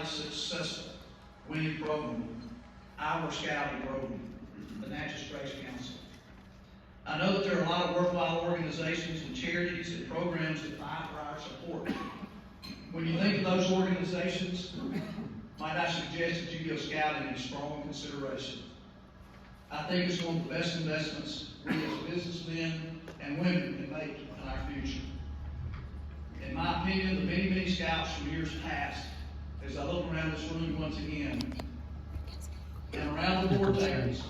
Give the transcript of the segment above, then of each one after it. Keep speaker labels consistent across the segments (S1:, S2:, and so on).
S1: successful winning program, our scouting program, the Natchez Grace Council. I know that there are a lot of worthwhile organizations and charities and programs that fight for our support. When you think of those organizations, might I suggest that you give scouting a strong consideration. I think it's one of the best investments we as businessmen and women can make in our future. In my opinion, the many, many scouts from years past, as I look around this room once again, and around the board tables,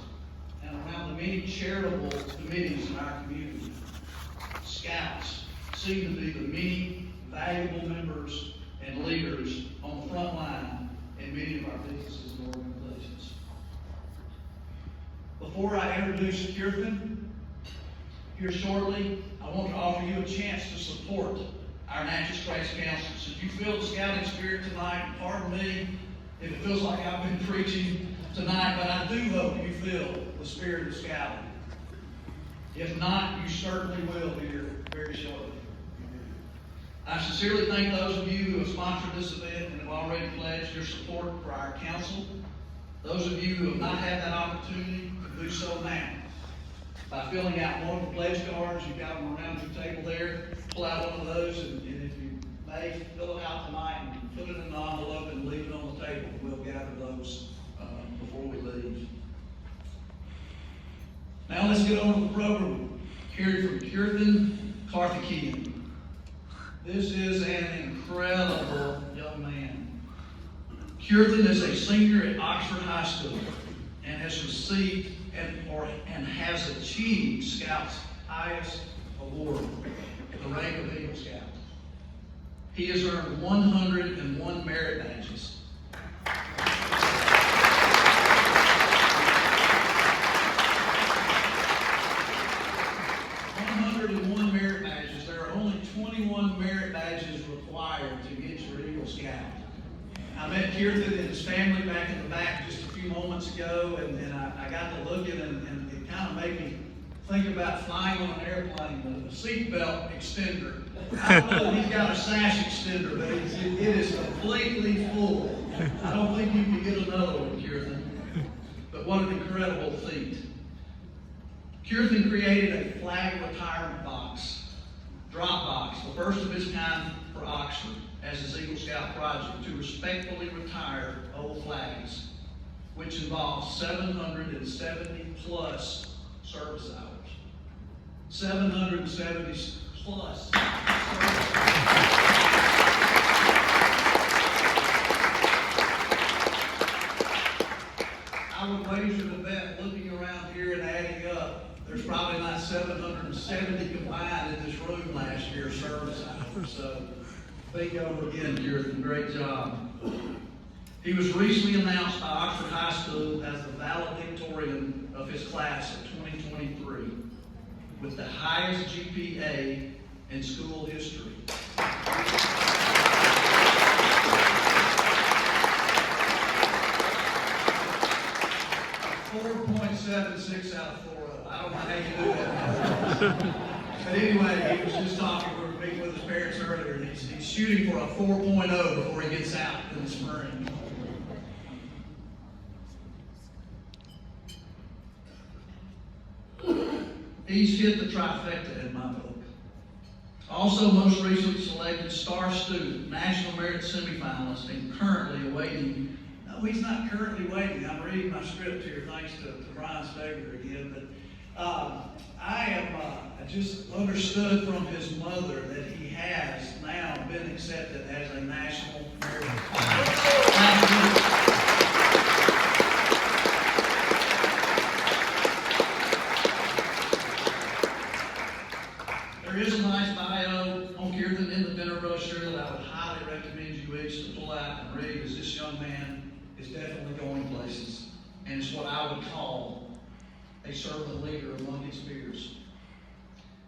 S1: and around the many charitable committees in our community, scouts seem to be the many valuable members and leaders on the front line in many of our businesses and organizations. Before I introduce Keerthin here shortly, I want to offer you a chance to support our Natchez Grace Councils. If you feel the scouting spirit tonight, pardon me if it feels like I've been preaching tonight, but I do hope you feel the spirit of scouting. If not, you certainly will here very shortly. I sincerely thank those of you who have sponsored this event and have already pledged your support for our council. Those of you who have not had that opportunity can do so now by filling out one of the pledge cards. You've got them around your table there. Pull out one of those, and if you may, fill it out tonight and put it in an envelope and leave it on the table. We'll gather those before we leave. Now let's get on to the program. Hearing from Keerthin. This is an incredible young man. Keerthin is a senior at Oxford High School and has received and has achieved Scout's highest award, the rank of Eagle Scout. He has earned 101 merit badges. 101 merit badges. There are only 21 merit badges required to get your Eagle Scout. I met Keerthin and his family back in the back just a few moments ago, and I got to looking, and it kind of made me think about flying on an airplane, the seatbelt extender. I don't know if he's got a sash extender, but it is completely full. I don't think you can get another one, Keerthin. But what an incredible feat. Keerthin created a flag retirement box, drop box, the first of its kind for Oxford, as his Eagle Scout project to respectfully retire old flags, which involves 770 plus service hours. 770 plus service hours. I would wager the bet, looking around here and adding up, there's probably not 770 combined in this room last year service hours. So, bingo again, Keerthin. Great job. He was recently announced by Oxford High School as the valedictorian of his class of 2023 with the highest GPA in school history. 4.76 out of 4. I don't know how you do that. But anyway, he was just talking, we were meeting with his parents earlier, and he's shooting for a 4.0 before he gets out in the spring. He's hit the trifecta in my book. Also, most recently selected star student, national merit semifinalist, and currently awaiting. No, he's not currently waiting. I'm reading my script here, thanks to Brian Stager again. But I just understood from his mother that he has now been accepted as a national merit finalist. There is a nice bio on Keerthin in the dinner brochure that I would highly recommend you each to pull out and read, as this young man is definitely going places. And it's what I would call a servant leader among his peers.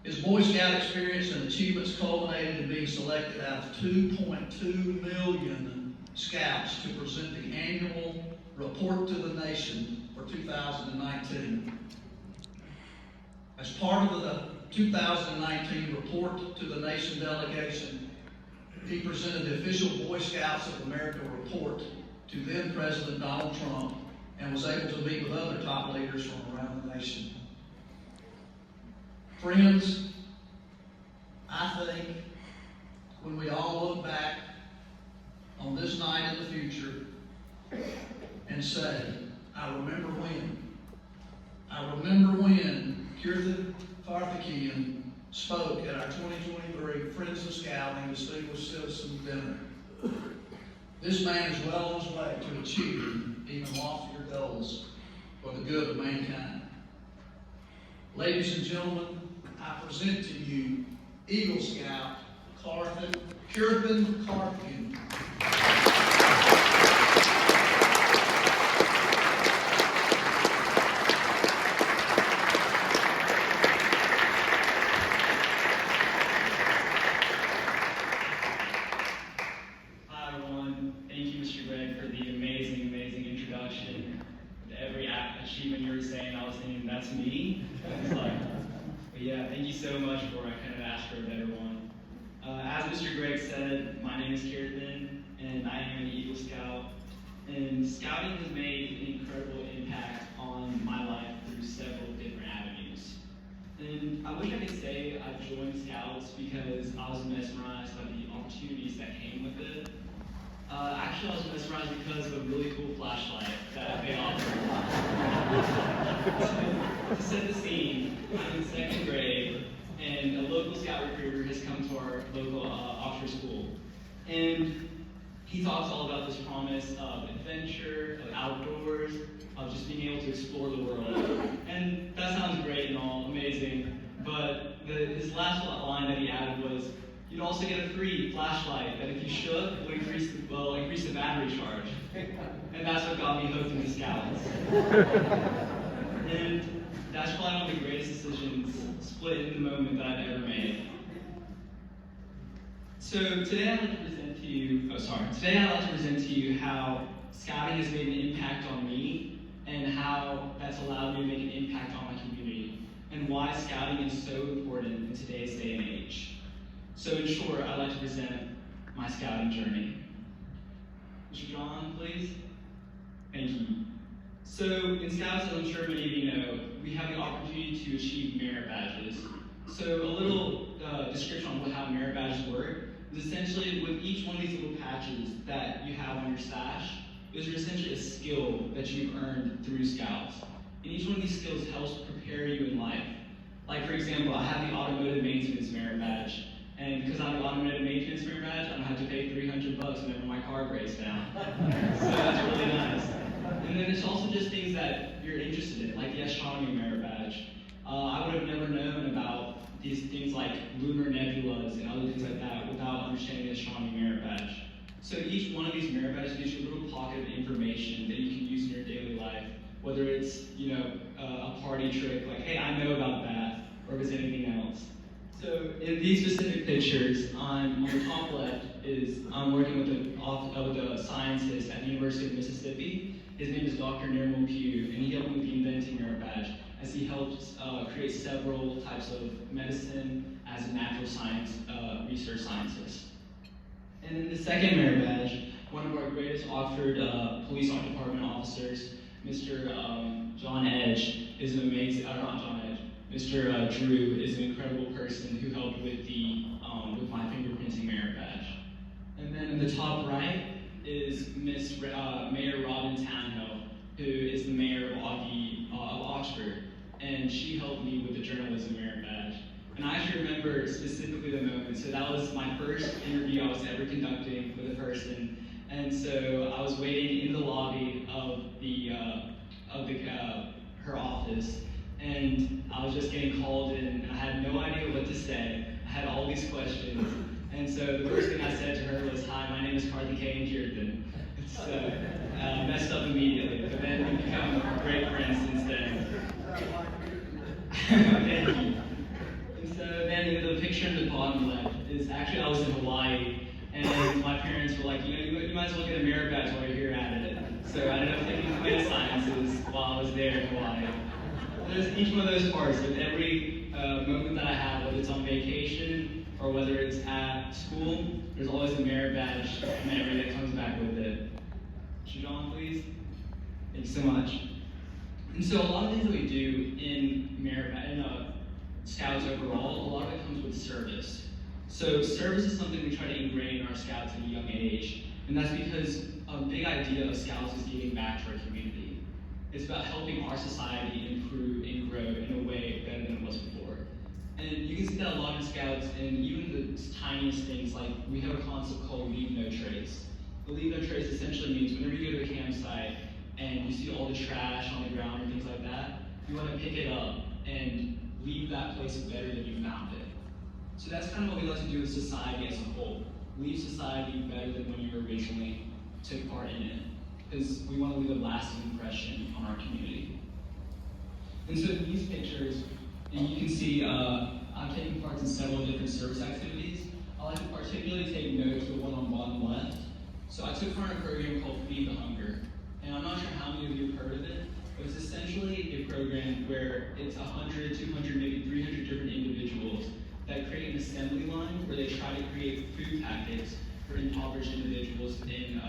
S1: His Boy Scout experience and achievements culminated in being selected out of 2.2 million scouts to present the annual report to the nation for 2019. As part of the 2019 report to the nation delegation, he presented the official Boy Scouts of America report to then President Donald Trump and was able to meet with other top leaders from around the nation. Friends, I think when we all look back on this night in the future and say, I remember when Keerthin spoke at our 2023 Friends of Scouting Distinguished Citizens Dinner. This man is well on his way to achieving even loftier goals for the good of mankind. Ladies and gentlemen, I present to you Eagle Scout Keerthin.
S2: Hi everyone, thank you Mr. Gregg for the amazing introduction. With every achievement you were saying, I was thinking, that's me. But yeah, thank you so much for it. I kind of asked for a better one. As Mr. Gregg said, my name is Keerthin, and I am an Eagle Scout. And scouting has made an incredible impact on my life through several different avenues. And I wish I could say I joined Scouts because I was mesmerized by the opportunities that came with it. Actually, I was mesmerized because of a really cool flashlight that they offered. To set the scene, I'm in second grade, and a local scout recruiter has come to our local officer school. And he talks all about this promise of adventure, of outdoors, of just being able to explore the world. And that sounds great and all, amazing, but his last line that he added was, you'd also get a free flashlight that if you shook would increase the battery charge. And that's what got me hooked into Scouts. And that's probably one of the greatest decisions, split in the moment, that I've ever made. So today I'd like to present to you how Scouting has made an impact on me and how that's allowed me to make an impact on my community, and why Scouting is so important in today's day and age. So in short, I'd like to present my Scouting journey. Mr. John, please. Thank you. So in Scouts, as I'm sure many of you know, we have the opportunity to achieve merit badges. So a little description on how merit badges work is essentially with each one of these little patches that you have on your sash, is essentially a skill that you've earned through Scouts. And each one of these skills helps prepare you in life. Like for example, I have the automotive maintenance merit badge. And because I have the automotive maintenance merit badge, I don't have to pay $300 whenever my car breaks down. So that's really nice. And then it's also just things that you're interested in, like the astronomy merit badge. I would have never known about these things like lunar nebulas and other things like that without understanding the astronomy merit badge. So each one of these merit badges gives you a little pocket of information that you can use in your daily life, whether it's a party trick, like, hey, I know about that, or if it's anything else. So in these specific pictures, on the top left is I'm working with a scientist at the University of Mississippi. His name is Dr. Nirmal Pugh, and he helped me with the inventing merit badge, as he helped create several types of medicine as a natural science research scientist. And in the second merit badge, one of our greatest Oxford Police Department officers, Mr. John Edge, is an amazing, not John Edge, Mr. Drew is an incredible person who helped with with my fingerprinting merit badge. And then in the top right is Mayor Robin Townhill, who is the mayor of Oxford, and she helped me with the journalism merit badge. And I actually remember specifically the moment. So that was my first interview I was ever conducting with a person, and so I was waiting in the lobby of her office, and I was just getting called in, and I had no idea what to say. I had all these questions, and so the first thing I said to her was, "Hi, my name is Keerthin." So messed up immediately, but then we've become great friends since then. Thank you. And so then the picture in the bottom left is actually I was in Hawaii, and my parents were like, you might as well get a merit badge while you're here at it. So I ended up taking plant sciences while I was there in Hawaii. There's each one of those parts with every moment that I have, whether it's on vacation or whether it's at school, there's always a merit badge memory that comes back with it. Should on, please? Thank you so much. And so a lot of things that we do in Scouts overall, a lot of it comes with service. So service is something we try to ingrain in our Scouts at a young age, and that's because a big idea of Scouts is giving back to our community. It's about helping our society improve and grow in a way better than it was before. And you can see that a lot in Scouts, and even the tiniest things, like we have a concept called leave no trace. The leave no trace essentially means whenever you go to a campsite and you see all the trash on the ground and things like that, you want to pick it up and leave that place better than you found it. So that's kind of what we like to do with society as a whole. Leave society better than when you originally took part in it, because we want to leave a lasting impression on our community. And so in these pictures, and you can see I'm taking part in several different service activities. I like to particularly take note of the one on bottom left. So I took part in a program called Feed the Hunger. And I'm not sure how many of you have heard of it, but it's essentially a program where it's 100, 200, maybe 300 different individuals that create an assembly line where they try to create food packets for impoverished individuals in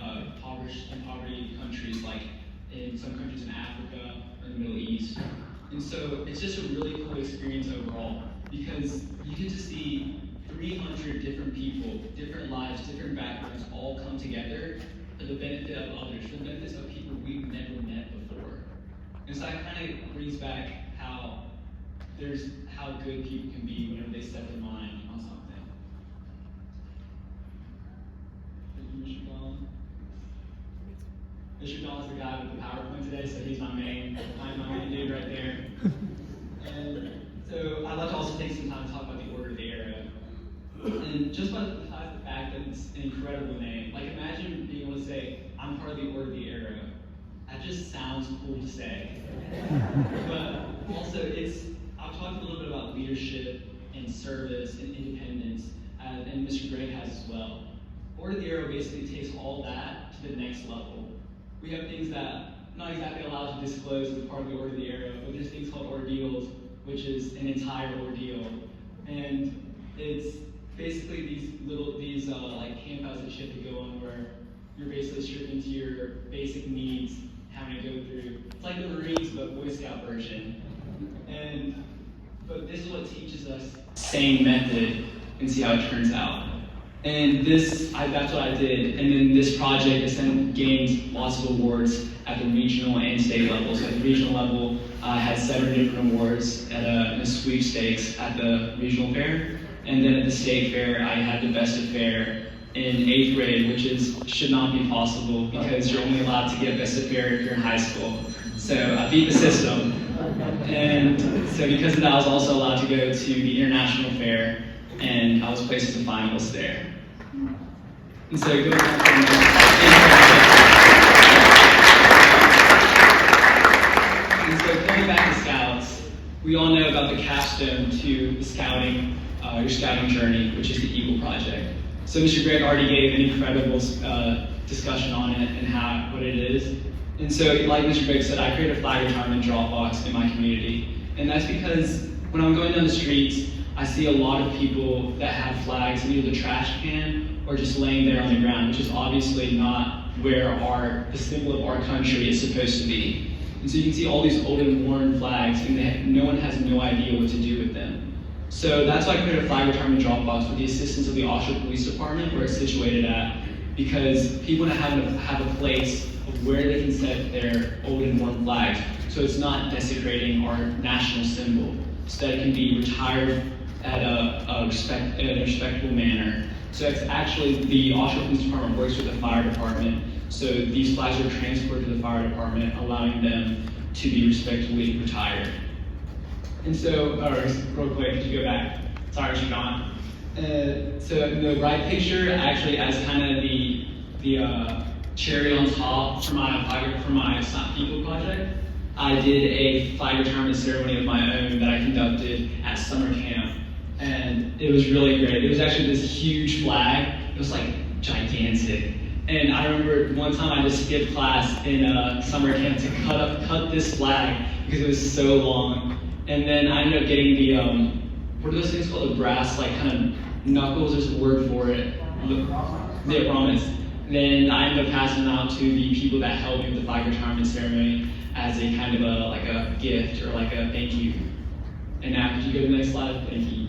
S2: poverty countries, like in some countries in Africa or the Middle East. And so it's just a really cool experience overall, because you get to see 300 different people, different lives, different backgrounds all come together for the benefit of others, for the benefits of people we've never met before. And so that kind of brings back how good people can be whenever they set their mind on something. Thank you, Mr. Dawn. Mr. Dawn is the guy with the PowerPoint today, so he's my main dude right there. And so I'd like to also take some time to talk about the Order of the Arrow. And just by the fact that it's an incredible name, like imagine being able to say, I'm part of the Order of the Arrow. That just sounds cool to say. But also I've talked a little bit about leadership and service and independence, and Mr. Gregg has as well. Order of the Arrow basically takes all that to the next level. We have things that I'm not exactly allowed to disclose as part of the Order of the Arrow, but there's things called ordeals, which is an entire ordeal. And it's basically these like campouts that you have to go on where you're basically stripped into your basic needs, having to go through. It's like the Marines, but Boy Scout version. But this is what teaches us same method and see how it turns out. And that's what I did. And then this project gained lots of awards at the regional and state level. So at the regional level, I had 7 different awards at a sweepstakes at the regional fair. And then at the state fair, I had the best of fair in 8th grade, which should not be possible because you're only allowed to get best of fair if you're in high school. So I beat the system. And so because of that, I was also allowed to go to the international fair, and I was placed as a finalist there. And so going back to Scouts, we all know about the capstone to the scouting, your scouting journey, which is the Eagle Project. So Mr. Gregg already gave an incredible discussion on it and what it is. And so, like Mr. Gregg said, I created a flag retirement drop box in my community. And that's because when I'm going down the streets, I see a lot of people that have flags in either the trash can or just laying there on the ground, which is obviously not where the symbol of our country is supposed to be. And so you can see all these old and worn flags, and no one has no idea what to do with them. So that's why I created a flag retirement drop box with the assistance of the Oshawa Police Department, where it's situated at, because people want to have a place of where they can set their old and worn flags, so it's not desecrating our national symbol, so that it can be retired at a respectable manner. So it's actually the Oshawa Police Department works with the fire department, so these flags are transported to the fire department, allowing them to be respectfully retired. And so, real quick, could you go back? Sorry, she's gone. So in the right picture actually as kind of the cherry on top for my Eagle project, I did a flag retirement ceremony of my own that I conducted at summer camp. And it was really great. It was actually this huge flag. It was like gigantic. And I remember one time I just skipped class in summer camp to cut this flag because it was so long. And then I ended up getting the, what are those things called? The brass, like kind of knuckles, there's a word for it. Yeah, promise. Then I ended up passing them out to the people that helped me with the flag retirement ceremony as a kind of like a gift or like a thank you. And now, could you go to the next slide? Thank you.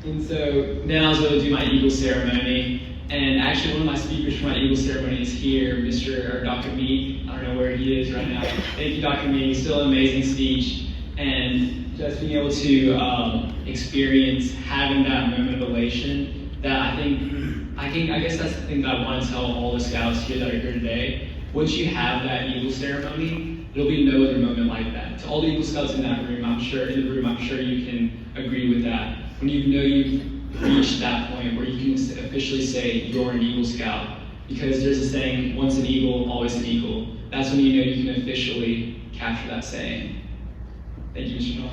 S2: And so then I was able to do my Eagle ceremony. And actually, one of my speakers for my Eagle ceremony is here, Dr. Meek. I don't know where he is right now. Thank you, Dr. Meek. Still an amazing speech. And just being able to experience having that moment of elation that I guess that's the thing that I want to tell all the scouts here that are here today. Once you have that Eagle ceremony, there'll be no other moment like that. To all the Eagle Scouts in that room, I'm sure you can agree with that. When you know you've reached that point where you can officially say you're an Eagle Scout, because there's a saying, once an Eagle, always an Eagle. That's when you know you can officially capture that saying. Thank you, Mr. Noel.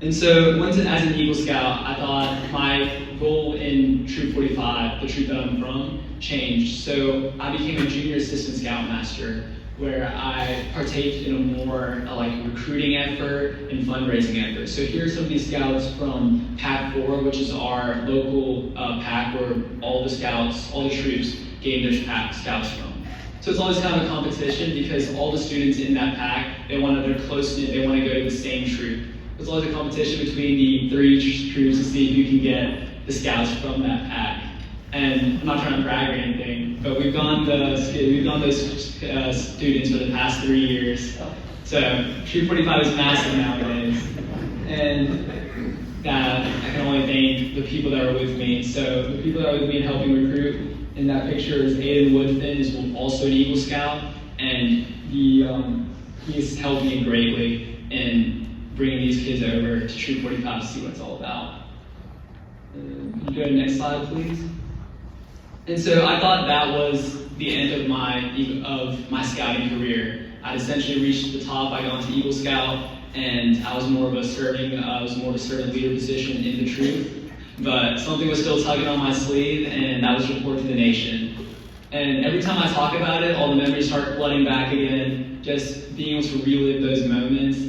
S2: And so, once as an Eagle Scout, I thought my role in Troop 45, the troop that I'm from, changed. So I became a junior assistant scoutmaster, where I partake in a more like recruiting effort and fundraising effort. So here are some of these scouts from Pack 4, which is our local pack where all the scouts, all the troops gain their scouts from. So it's always kind of a competition because all the students in that pack, they're close-knit, they want to go to the same troop. There's always a competition between the 3 troops to see who can get the scouts from that pack. And I'm not trying to brag or anything, but we've gone those students for the past 3 years. So Troop 45 is massive nowadays. And that I can only thank the people that are with me. So the people that are with me in helping recruit, in that picture is Aiden Woodfin, is also an Eagle Scout, and he's helped me greatly in bringing these kids over to Troop 45 to see what it's all about. Can you go to the next slide, please? And so I thought that was the end of my scouting career. I'd essentially reached the top. I got into Eagle Scout, and I was more of a servant leader position in the troop. But something was still tugging on my sleeve, and that was report to the nation. And every time I talk about it, all the memories start flooding back again, just being able to relive those moments.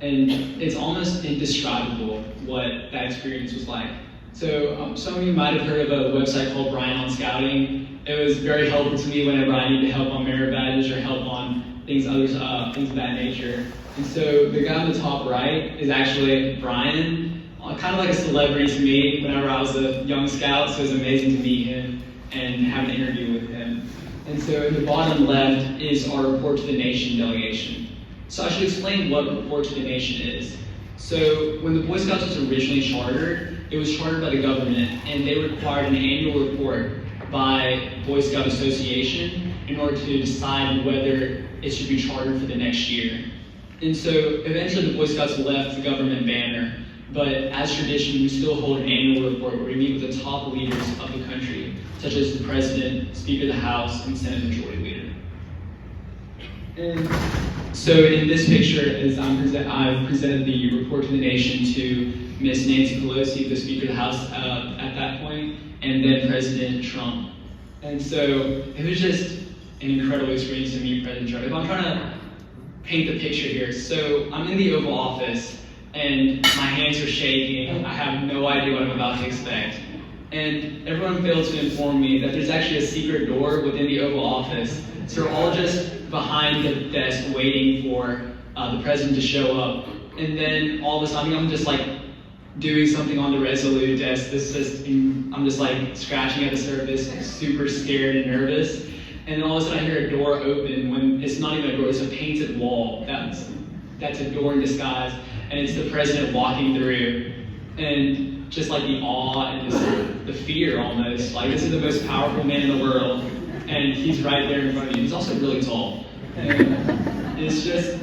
S2: And it's almost indescribable what that experience was like. So some of you might have heard of a website called Brian on Scouting. It was very helpful to me whenever I needed help on merit badges or help on things of that nature. And so the guy on the top right is actually Brian, kind of like a celebrity to me whenever I was a young scout, so it was amazing to meet him and have an interview with him. And so in the bottom left is our Report to the Nation delegation. So I should explain what Report to the Nation is. So when the Boy Scouts was originally chartered, it was chartered by the government, and they required an annual report by Boy Scout Association in order to decide whether it should be chartered for the next year. And so eventually the Boy Scouts left the government banner, but as tradition, we still hold an annual report where we meet with the top leaders of the country, such as the President, Speaker of the House, and Senate Majority Leader. And so in this picture, I've presented the Report to the Nation to Miss Nancy Pelosi, the Speaker of the House at that point, and then President Trump. And so it was just an incredible experience to meet President Trump. If I'm trying to paint the picture here, so I'm in the Oval Office, and my hands are shaking. I have no idea what I'm about to expect. And everyone failed to inform me that there's actually a secret door within the Oval Office. So we're all just behind the desk waiting for the president to show up. And then all of a sudden, I'm just like doing something on the Resolute desk. I'm just like scratching at the surface, super scared and nervous. And then all of a sudden I hear a door open when it's not even a door, it's a painted wall. That's a door in disguise. And it's the president walking through. And just like the awe and the fear almost. Like, this is the most powerful man in the world. And he's right there in front of you. He's also really tall. And it's just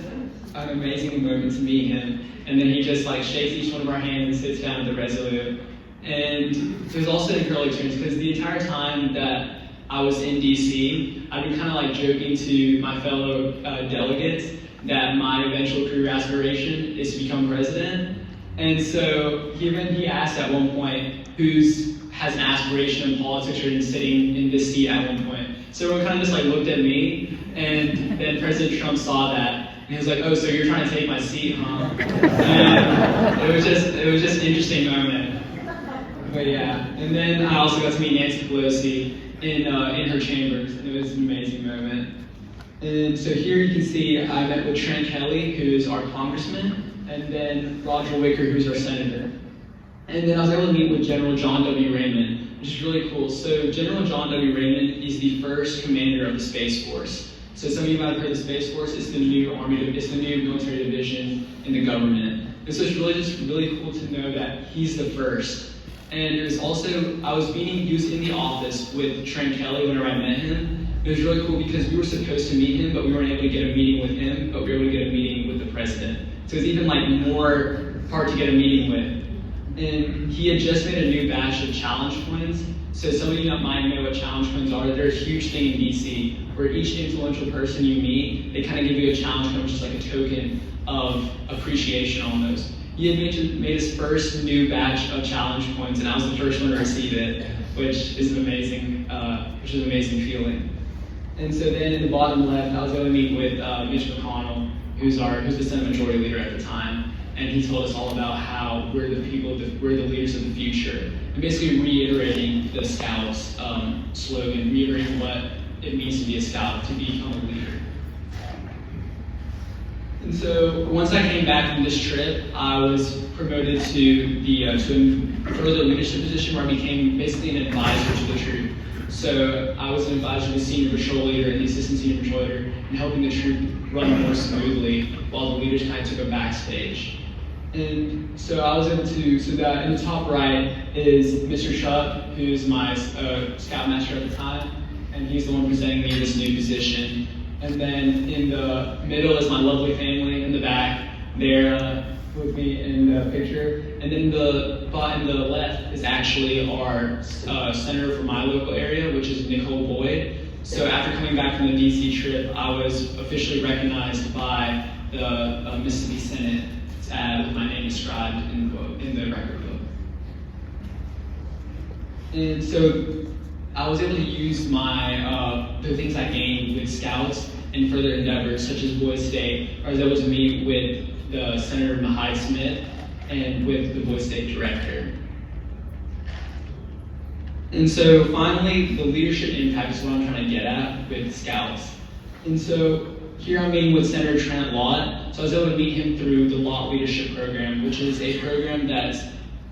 S2: an amazing moment to meet him. And then he just like shakes each one of our hands and sits down at the Resolute. And it was also an incredible experience because the entire time that I was in DC, I've been kind of like joking to my fellow delegates that my eventual career aspiration is to become president. And so he asked at one point has an aspiration in politics or in sitting in this seat at one point. So everyone kind of just like looked at me, and then President Trump saw that, and he was like, "Oh, so you're trying to take my seat, huh?" And it was just an interesting moment. But yeah, and then I also got to meet Nancy Pelosi in her chambers, and it was an amazing moment. And so here you can see I met with Trent Kelly, who is our congressman, and then Roger Wicker, who's our senator. And then I was able to meet with General John W. Raymond, which is really cool. So General John W. Raymond is the first commander of the Space Force. So some of you might have heard of the Space Force. It's the new it's the new military division in the government. And so it's really cool to know that he's the first. And it was also, he was in the office with Trent Kelly whenever I met him. It was really cool because we were supposed to meet him, but we weren't able to get a meeting with him, but we were able to get a meeting with the president. So it was even more hard to get a meeting with. And he had just made a new batch of challenge coins. So some of you might know what challenge coins are. They're a huge thing in DC, where each influential person you meet, they kind of give you a challenge coin, which is like a token of appreciation almost. He had made his first new batch of challenge coins, and I was the first one to receive it, which is an amazing feeling. And so then in the bottom left, I was going to meet with Mitch McConnell, who's the Senate Majority Leader at the time, and he told us all about how we're the leaders of the future, and basically reiterating the Scouts slogan, reiterating what it means to be a Scout, to become a leader. And so once I came back from this trip, I was promoted to a further leadership position where I became basically an advisor to the troop. So I was an advisor to the senior patrol leader and the assistant senior patrol leader in helping the troop run more smoothly while the leaders kind of took a backstage. And so I was able to, so that in the top right is Mr. Chuck, who's my scoutmaster at the time, and he's the one presenting me this new position. And then in the middle is my lovely family in the back. They're with me in the picture. And then in the left is actually our senator from my local area, which is Nicole Boyd. So after coming back from the DC trip, I was officially recognized by the Mississippi Senate with my name described in the record book. And so I was able to use the things I gained with Scouts in further endeavors, such as Boyd State. I was able to meet with the Senator Mahai Smith and with the Boyd State Director. And so finally, the leadership impact is what I'm trying to get at with Scouts. And so here I'm meeting with Senator Trent Lott. So I was able to meet him through the Lott Leadership Program, which is a program that's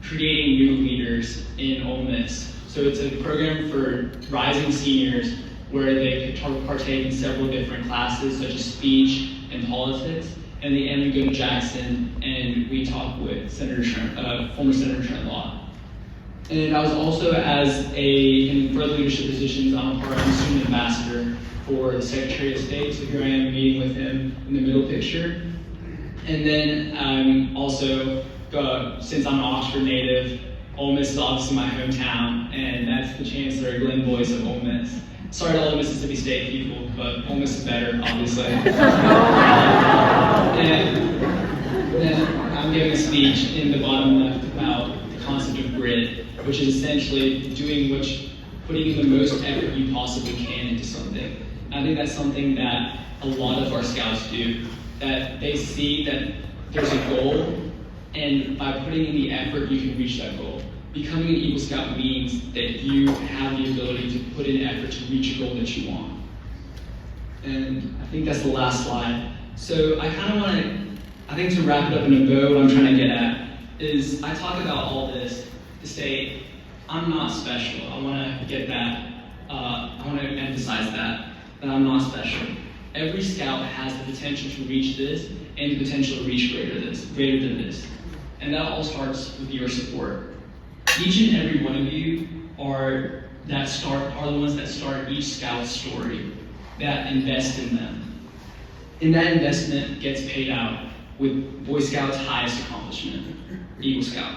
S2: creating new leaders in Ole Miss. So it's a program for rising seniors where they could partake in several different classes, such as speech and politics. And in the end, we go to Jackson and we talk with former Senator Trent Lott. And I was also, in further leadership positions, I'm a part of the student ambassador for the Secretary of State. So here I am meeting with him in the middle picture. And then I'm also, since I'm an Oxford native, Ole Miss is obviously my hometown, and that's the Chancellor Glenn Boyce of Ole Miss. Sorry to all the Mississippi State people, but Ole Miss is better, obviously. And then I'm giving a speech in the bottom left about the concept of grit, which is essentially putting in the most effort you possibly can into something. And I think that's something that a lot of our Scouts do, that they see that there's a goal, and by putting in the effort, you can reach that goal. Becoming an Eagle Scout means that you have the ability to put in effort to reach a goal that you want. And I think that's the last slide. So I think to wrap it up in a bow, what I'm trying to get at is I talk about all this to say, I'm not special. I want to get that, I want to emphasize that I'm not special. Every Scout has the potential to reach this and the potential to reach greater than this. And that all starts with your support. Each and every one of you are the ones that start each Scout's story, that invest in them. And that investment gets paid out with Boy Scouts' highest accomplishment, Eagle Scout.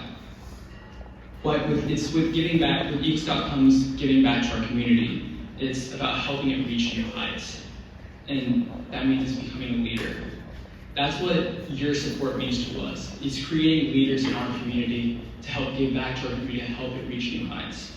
S2: But with Eagle Scout comes giving back to our community. It's about helping it reach new heights. And that means becoming a leader. That's what your support means to us. It's creating leaders in our community to help give back to our community and help it reach new heights.